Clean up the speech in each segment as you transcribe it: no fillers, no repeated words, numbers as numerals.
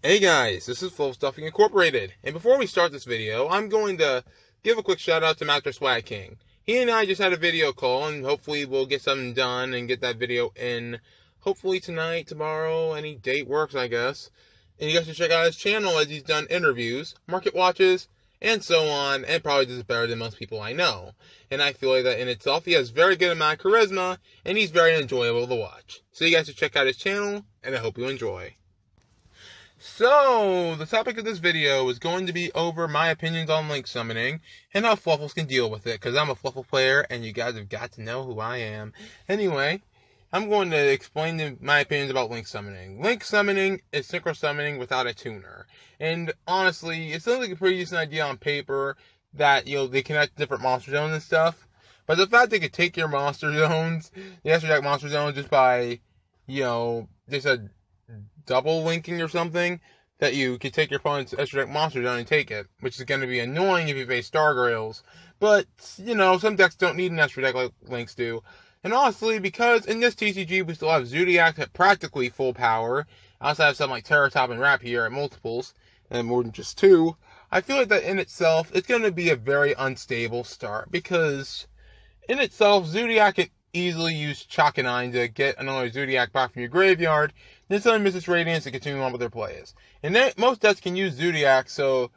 Hey guys, this is Fluffals Incorporated, and before we start this video, I'm going to give a quick shout out to MasterSwagKing. He and I just had a video call, and hopefully we'll get something done and get that video in, hopefully tonight, tomorrow, any date works, I guess. And you guys should check out his channel as he's done interviews, market watches, and so on, and probably does better than most people I know. And I feel like that in itself, he has very good amount of charisma, and he's very enjoyable to watch. So you guys should check out his channel, and I hope you enjoy. So, the topic of this video is going to be over my opinions on link summoning and how Fluffals can deal with it, because I'm a Fluffle player and you guys have got to know who I am. Anyway, I'm going to explain my opinions about link summoning. Link summoning is synchro summoning without a tuner. And honestly, it sounds like a pretty decent idea on paper that, they connect different monster zones and stuff. But the fact they could take your monster zones, the extra deck monster zones, just by, just a double linking or something, that you could take your opponent's extra deck monster zone and take it, which is going to be annoying if you face Stargrails. But, some decks don't need an extra deck like links do. And honestly, because in this TCG we still have Zodiac at practically full power, I also have something like Terratop and Rap here at multiples, and more than just two, I feel like that in itself, it's going to be a very unstable start, because in itself, Zodiac can easily use Chakanine to get another Zodiac back from your graveyard, then summon Mrs. Radiance to continue on with their plays. And then, most decks can use Zodiac, so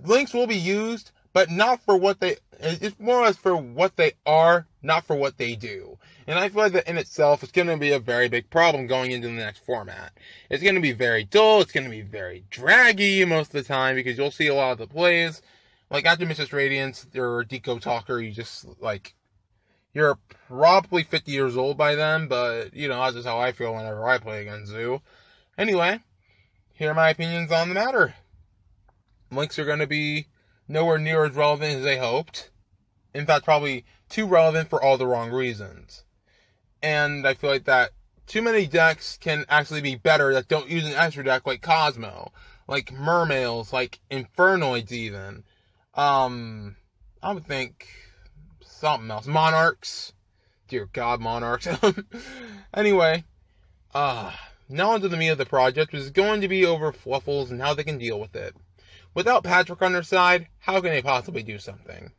links will be used, but not for what it's more or less for what they are, not for what they do. And I feel like that in itself, it's going to be a very big problem going into the next format. It's going to be very dull, it's going to be very draggy most of the time, because you'll see a lot of the plays. Like, after Mrs. Radiance, or Deco Talker, you're probably 50 years old by then, but, that's just how I feel whenever I play against Zoo. Anyway, here are my opinions on the matter. Links are going to be nowhere near as relevant as they hoped. In fact, probably too relevant for all the wrong reasons. And I feel like that too many decks can actually be better that don't use an extra deck like Cosmo, like Mermails, like Infernoids even. I would think something else. Monarchs. Dear God, Monarchs. Anyway, now onto the meat of the project, which is going to be over Fluffals and how they can deal with it. Without Patrick on their side, how can they possibly do something?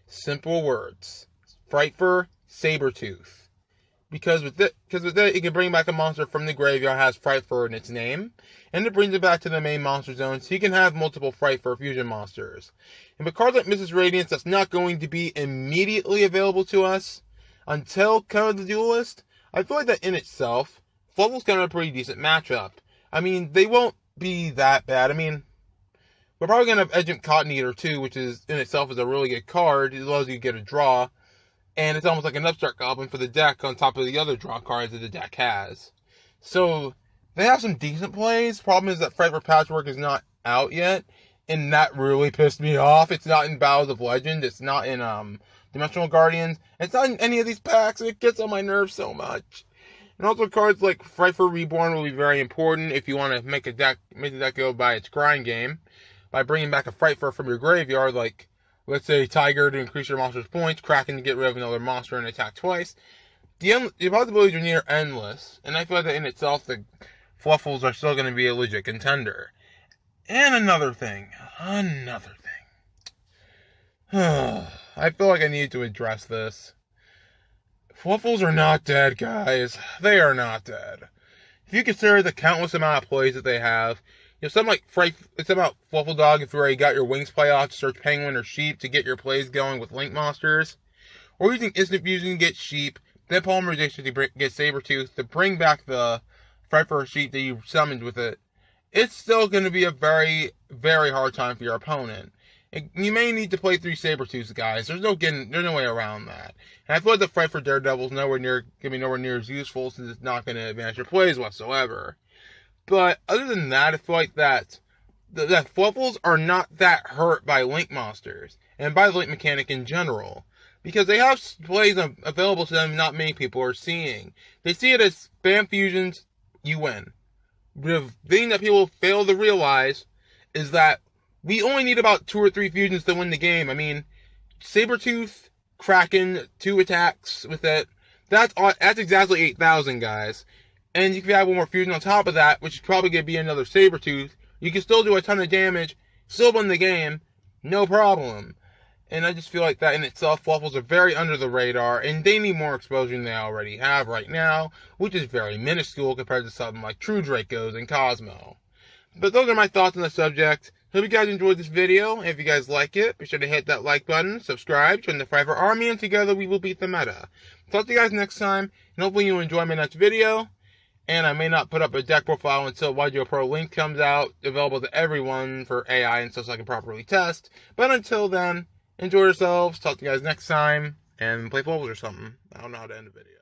Simple words. Frightfur, Sabretooth. Because with it, it can bring back a monster from the graveyard that has Frightfur in its name, and it brings it back to the main monster zone, so you can have multiple Frightfur fusion monsters. And with cards like Mrs. Radiance, that's not going to be immediately available to us until Code of the Duelist. I feel like that in itself, Fluffal's kind of a pretty decent matchup. I mean, they won't be that bad. I mean, we're probably going to have Agent Cotton Eater too, which is in itself is a really good card. It allows you to get a draw. And it's almost like an upstart goblin for the deck on top of the other draw cards that the deck has. So, they have some decent plays. Problem is that Frightfur Patchwork is not out yet. And that really pissed me off. It's not in Battles of Legend. It's not in Dimensional Guardians. It's not in any of these packs. It gets on my nerves so much. And also cards like Frightfur Reborn will be very important if you want to make the deck go by its grind game. By bringing back a Frightfur from your graveyard, like, let's say Tiger to increase your monster's points, Kraken to get rid of another monster and attack twice. The possibilities are near endless, and I feel like that in itself, the Fluffals are still going to be a legit contender. And another thing. I feel like I need to address this. Fluffals are not dead, guys. They are not dead. If you consider the countless amount of plays that they have, something like it's about Fluffal Dog if you already got your wings play off to search Penguin or Sheep to get your plays going with Link monsters. Or using Instant Fusion to get Sheep, then Polymerization to get Sabretooth to bring back the Frightfur Sheep that you summoned with it. It's still going to be a very, very hard time for your opponent. You may need to play 3 Sabretooths, guys. There's no way around that. And I feel like the Frightfur Daredevil's nowhere near as useful since it's not going to advance your plays whatsoever. But other than that, I feel like that Fluffals are not that hurt by Link monsters, and by the Link mechanic in general, because they have plays available to them not many people are seeing. They see it as spam fusions, you win. The thing that people fail to realize is that we only need about 2 or 3 fusions to win the game. I mean, Sabretooth, Kraken, 2 attacks with it. That's exactly 8,000, guys. And you can add one more fusion on top of that, which is probably going to be another Sabretooth. You can still do a ton of damage, still win the game, no problem. And I just feel like that in itself, Fluffals are very under the radar, and they need more exposure than they already have right now, which is very minuscule compared to something like True Dracos and Cosmo. But those are my thoughts on the subject. Hope you guys enjoyed this video. If you guys like it, be sure to hit that like button, subscribe, join the Fiverr Army, and together we will beat the meta. Talk to you guys next time, and hopefully you enjoy my next video. And I may not put up a deck profile until YGO Pro Link comes out, available to everyone for AI and stuff so I can properly test. But until then, enjoy yourselves, talk to you guys next time, and play Fluffals or something. I don't know how to end a video.